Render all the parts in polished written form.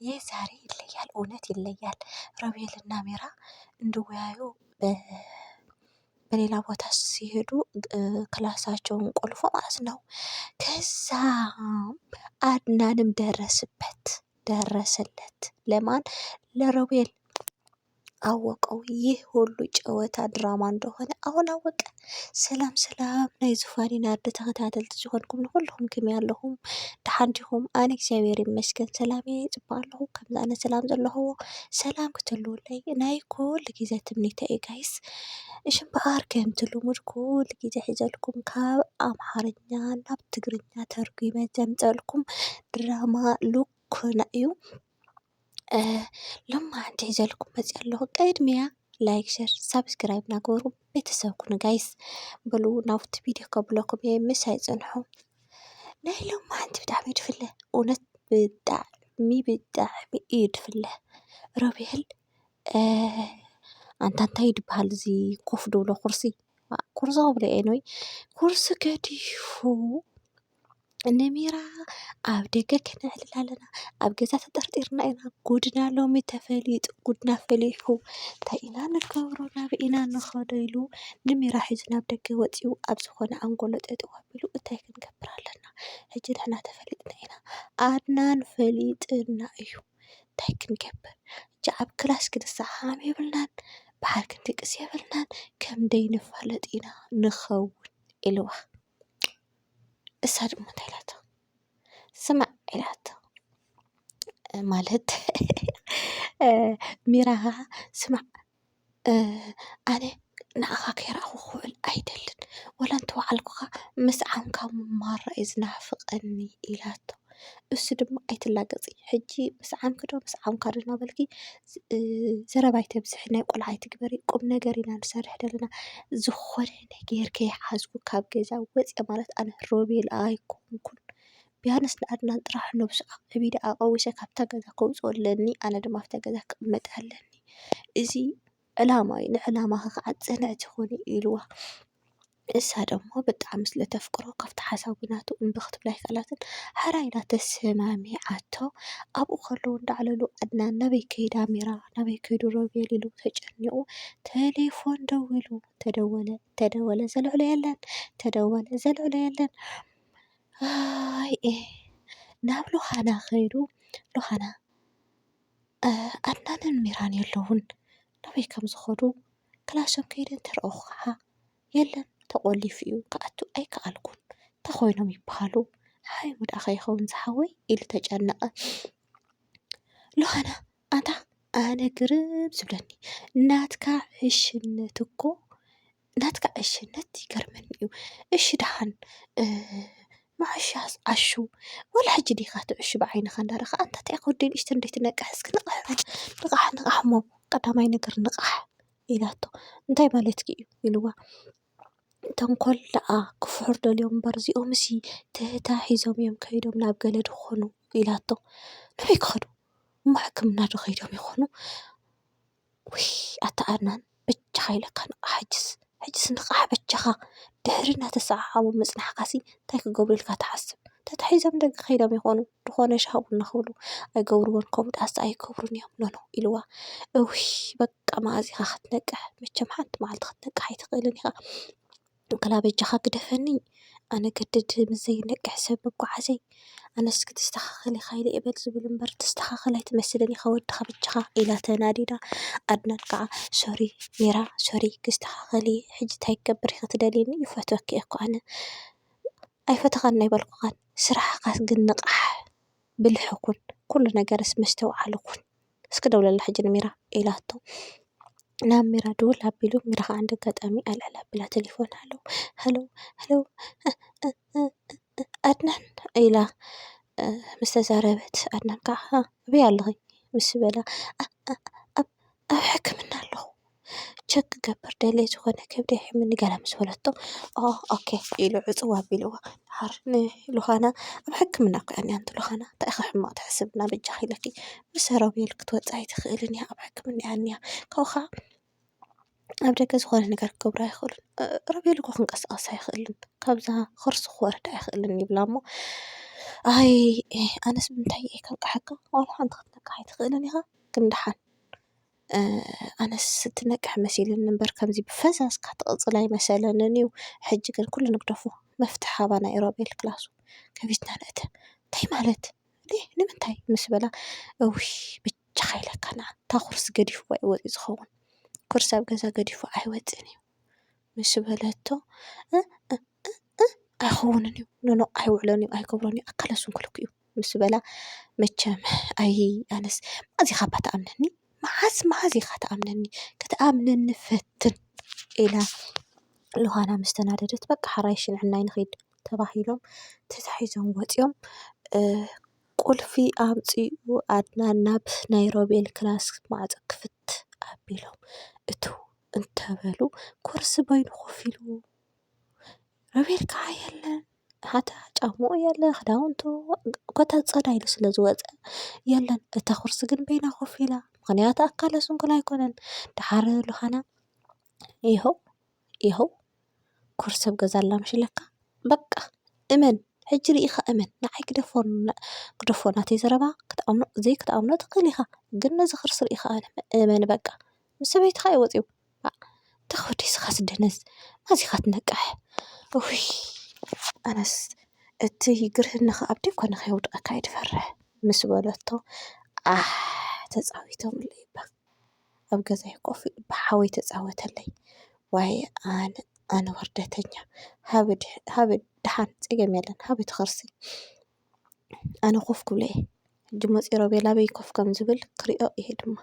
የዛሬ ይለያል፣ እውነት ይለያል። ሮቤልና ሚራ እንዲወያዩ በሌላ ቦታ ሲሄዱ ክላሳቸውን ቆልፎ ማለት ነው። ከዛ አድናንም ደረሰለት። ለማን? ለሮቤል አወቀው። ይህ ሁሉ ጨዋታ ድራማ እንደሆነ አሁን አወቀ። ሰላም ሰላም ናይ ዝፋኒና ኣዶ ተኸታተልቲ ዝኾንኩም ንኩልኩም ከመይ ኣለኹም? ድሓን ዲኹም? ኣነ እግዚአብሔር ይመስገን ሰላም እየ ፅቡቅ ኣለኹ። ከምዚ ኣነ ሰላም ዘለኹዎ ሰላም ክትህልውለይ ናይ ኩሉ ግዜ ትምኒተ እዩ ጋይስ። እሽም በኣር ከም ትልሙድ ኩሉ ግዜ ሒዘልኩም ካብ ኣምሓርኛ ናብ ትግርኛ ተርጉመ ዘምፀልኩም ድራማ ሉኩና እዩ። ሎማዓንቲ ሒዘልኩም መፅእ ኣለኹ። ቅድሚያ ላይክ ሸር ሳብስክራይብ ናገበሩ ቤተሰብ ኩኑ ጋይስ። በሉ ናብቲ ቪድዮ ከብለኩም እየ ምስ ኣይፀንሑ። ናይ ሎማዓንቲ ብጣዕሚ እዩ ድፍለ፣ እውነት ብጣዕሚ እዩ ድፍለ። ሮቤል አንታ እንታይ ድበሃል እዚ ኮፍ ድብሎ ኩርሲ ክብሎ እየ ወይ ኩርሲ ገዲፉ ንሚራ ኣብ ደገ ክንዕልል ኣለና፣ ኣብ ገዛ ተጠርጢርና ኢና። ጉድና ሎሚ ተፈሊጡ፣ ጉድና ፈሊሑ፣ እንታይ ኢና ንገብሮ ናብ ኢና ንኸዶ ኢሉ ንሚራ ሒዙ ናብ ደገ ወፂኡ ኣብ ዝኾነ ኣንጎሎ ጠጠው ኣቢሉ እንታይ ክንገብር ኣለና ሕጂ ንሕና ተፈሊጥና ኢና፣ ኣድናን ፈሊጥና እዩ፣ እንታይ ክንገብር ሕጂ ኣብ ክላስ ክንሰሓም የብልናን፣ በሓር ክንድቅስ የብልናን፣ ከምደይ ንፋለጥ ኢና ንኸውን ኢልዋ። እሳ ድማ እንታይ ኢላቶ? ስማዕ ኢላቶ ማለት ሚራ ስማዕ ኣነ ንዓኻ ከይረኣኹ ክውዕል ኣይደልን፣ ወላ እንተወዓልኩኻ ምስ ዓንካ ምማራ እዩ ዝናፍቐኒ ኢላቶ። እሱ ድማ ኣይትላገፂ ሕጂ ምስ ዓምኪ ዶ ምስ ዓምካ ዶ እናበልኪ ዘረባ ኣይተብዝሒ፣ ናይ ቆልዓ ኣይትግበሪ፣ ቁም ነገር ኢና ንሰርሕ ዘለና፣ ዝኾነ ነገር ከይሓዝኩ ካብ ገዛ ወፅየ ማለት ኣነ ሮቤል ኣይኮንኩን። ቢያንስ ንኣድናን ጥራሕ ነብሱ ዕቢደ ኣቐዊሰ ካብታ ገዛ ከውፅኦ ኣለኒ፣ ኣነ ድማ ኣብታ ገዛ ክቕመጥ ኣለኒ። እዚ ዕላማ እዩ፣ ንዕላማኸ ከዓ ፅንዕቲ ኮኒ ኢልዋ። እሳ ደሞ ብጣዕሚ ስለተፍቅሮ ካብቲ ሓሳቡናቱ እምቢ ክትብላ ኣይከኣላትን። ሓራይ ኢላ ተሰማሚዓቶ ኣብኡ ከለዉ እንዳዕለሉ ኣድናን ናበይ ከይዳ ሚራ ናበይ ከይዱ ሮቤል ኢሉ ተጨኒቑ ቴሌፎን ደዊሉ ተደወለ ዘልዕሎ የለን፣ ተደወለ ዘልዕሎ የለን። ኣይ ናብ ሉኻና ኸይዱ ሉኻና ኣድናንን ሚራን የለውን፣ ናበይ ከም ዝኸዱ ክላሶም ከይደ እንተረአኹ ከዓ የለን ተቆሊፉ እዩ፣ ክኣቱ ኣይከኣልኩን፣ እንታይ ኮይኖም ይበሃሉ? ሃይ ሙድ ከይኸውን ዝሓወይ ኢሉ ተጨነቐ። ሉኻና ኣንታ ኣነ ግርም ዝብለኒ ናትካ ዕሽነት እኮ ናትካ ዕሽነት ይገርመኒ እዩ። እሺ ድሓን ማዕሻስ ዓሹ ወላ ሕጂ ዲኻ ትዕሹ ብዓይንኻ እንዳረኻ ኣንታ እንታይ ከወዲ ንእሽተ እንዴት ትነቅሕ? እስኪ ንቕሕ በል ንቓሕ ሞ ቀዳማይ ነገር ንቓሕ ኢላቶ። እንታይ ማለትኪ እዩ ኢልዋ። ተንኮል ደኣ ክፍሑር ደልዮም እምበር እዚኦም እሲ ተታሒዞም እዮም ከይዶም ናብ ገለ ድኾኑ ኢላቶ። ናበይ ክኸዱ? እሞ ሕክምና ዶ ከይዶም ይኾኑ? ውይ ኣታ ኣድናን በጃኻ ኢለካ ንቓሕ ሕጅስ ንቓሕ በጃኻ። ድሕሪ እናተሰዓዓሙ ምፅናሕካሲ እንታይ ክገብሩ ኢልካ ትሓስብ? ተታሒዞም ደገ ከይዶም ይኾኑ ድኾነ ሻሃቡ እናኽብሉ ኣይገብርዎን ከምኡ ዳኣስ ኣይገብሩን እዮም ኖኖ ኢልዋ። እውይ በቃ መዓዚኻ ክትነቅሕ መቸም ሓንቲ መዓልቲ ክትነቅሕ ኣይትኽእልን ኢኻ። ከላ በጃኻ ግደፈኒ ኣነ ገድድ ምስ ዘይነቅሕ ሰብ መጓዓዘይ፣ ኣነስ ክትስተኻኸል ኢኻ ኢለ እበል ዝብል እምበር ትስተኻኸል ኣይትመስልን ኢኻ ወድኻ በጃኻ ኢላ ተናዲዳ። ኣድናን ከዓ ሶሪ ሚራ ሶሪ ክስተኻኸል እየ ሕጂ እንታይ ክገብር ኢኻ ትደልየኒ? ይፈትወኪ እየ እኮ ኣነ ኣይፈተኻን ኣይበልኩኻን፣ ስራሕኻ ግን ንቓሕ ብልሒ ኩን፣ ኩሉ ነገርስ መስተውዓል ኩን። እስኪ ደውለላ ሕጂ ንሚራ ኢላቶ። ናብ ሚራ ድውል ኣቢሉ ሚራ ከዓ እንደ ኣጋጣሚ ኣልዕል ኣቢላ ቴሌፎን ሃሎ ኣድናን ኢላ ምስ ተዛረበት ኣድናን ከዓ ኣበይ ኣለኺ ምስ በላ ኣብ ሕክምና ኣለኹ ቸክ ክገብር ደለየ ዝኾነ ከብዲ ይሕምኒ ገለ ምስ በለቶ ኦኬ ኢሉ ዕፅው ኣቢልዋ። ድሓር ንሉኻና ኣብ ሕክምና እኮ እያ እኒኣ ሉኻና እንታይ ኢኻ ሕማቕ ትሕስብና በጃኻ ኢለኪ ምስ ሮቤል ክትወፅእ ኣይትኽእልን እያ ኣብ ሕክምና እያ እኒኣ ካብኡ ከዓ ኣብ ደገ ዝኾነ ነገር ክገብሮ ኣይኽእሉን። ሮቤል እኮ ክንቀሳቐስ ኣይኽእልን ካብዛ ክርሲ ክወርድ ኣይኽእልን ይብላ እሞ ኣይ ኣነስ ብምንታይ እየ ከንቃሐካ ዋላ ሓንቲ ክትነቅሕ ኣይትኽእልን ኢኻ ግን ድሓን ኣነስ ትነቅሕ መሲልን እምበር ከምዚ ብፈሳስካ ትቕፅል ኣይመሰለንን እዩ። ሕጂ ግን ኩሉ ንግደፎ መፍትሒ ሃባና እዩ ሮቤል ክላሱ ከቢድና ንእተ እንታይ ማለት ንምንታይ ምስ በላ እውይ ብቻ ኸይለካ ንዓ እታ ኩርሲ ገዲፍዋ እዩ ወፂኡ ዝኸውን ኩርሲ ኣብ ገዛ ገዲፉ ኣይወፅን እዩ ምስ በለቶ ኣይኸውንን እዩ ኖኖ ኣይውዕሎን እዩ ኣይገብሮን እዩ ኣካለሱን ክልክ እዩ ምስ በላ መቸም ኣይ ኣነስ መዓዝ ኢኻ እባ ተኣምነኒ መዓዝ ኢኻ ተኣምነኒ ክትኣምነኒ ፈትን ኢላ ሉሃና ምስ ተናደደት በቃ ሓራይ ሽንዕናይ ንኸይድ ተባሂሎም ተታሒዞም ወፂኦም ቁልፊ ኣምፂኡ ኣድናን ናብ ናይ ሮቤል ክላስ ማዕፆ ክፍት ኣቢሎም እቱ እንተበሉ ኩርሲ በይኑ ኮፍ ኢሉ ሮቤል ከዓ የለን ሓታ ጫምኡ የለን ክዳውንቱ ኮታ ፀዳ ኢሉ ስለ ዝወፀ የለን እታ ኩርሲ ግን በይና ኮፍ ኢላ ምክንያቱ ኣካለ ስንኩል ኣይኮነን ድሓር ሉሃና ይኸው ኩርሲ ኣብ ገዛ ኣላ መሽለካ በቃ እመን ሕጂ ርኢኻ እመን ንዓይ ክደፎ ናተይ ዘረባ ክትኣምኖ ዘይክትኣምኖ ትኽእል ኢኻ ግን ነዚ ክርሲ ርኢኻ እመን በቃ ምስ ሰበይትኻ እዩ ወፂኡ ተኸወዲስኻ ስደነዝ ማዚ ኢኻ ትነቅሕ ውይ ኣነስ እቲ ግርህኒ ከኣብደ ኮነ ከየውድቐካ ይድፈርሕ ምስ በለቶ ተፃዊቶም ለይባ ኣብ ገዛ ኮፍ ብሓወይ ተፃወተለይ ዋይ ኣነ ወርደተኛ ሃበ ድሓን ፀገም የለን ሃበ ትኸርሲ ኣነ ኮፍ ክብለ እየ ሕጂ መፂ ሮቤል ኣበይ ኮፍ ከም ዝብል ክሪኦ እየ ድማ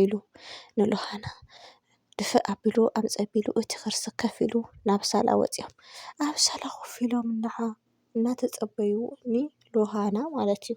ኢሉ ንሉሃና ድፍእ ኣቢሉ ኣምፀቢሉ እቲ ክርሲ ከፍ ኢሉ ናብ ሳላ ወፂኦም ኣብ ሳላ ኮፍ ኢሎም እናተፀበዩ ሉሃና ማለት እዩ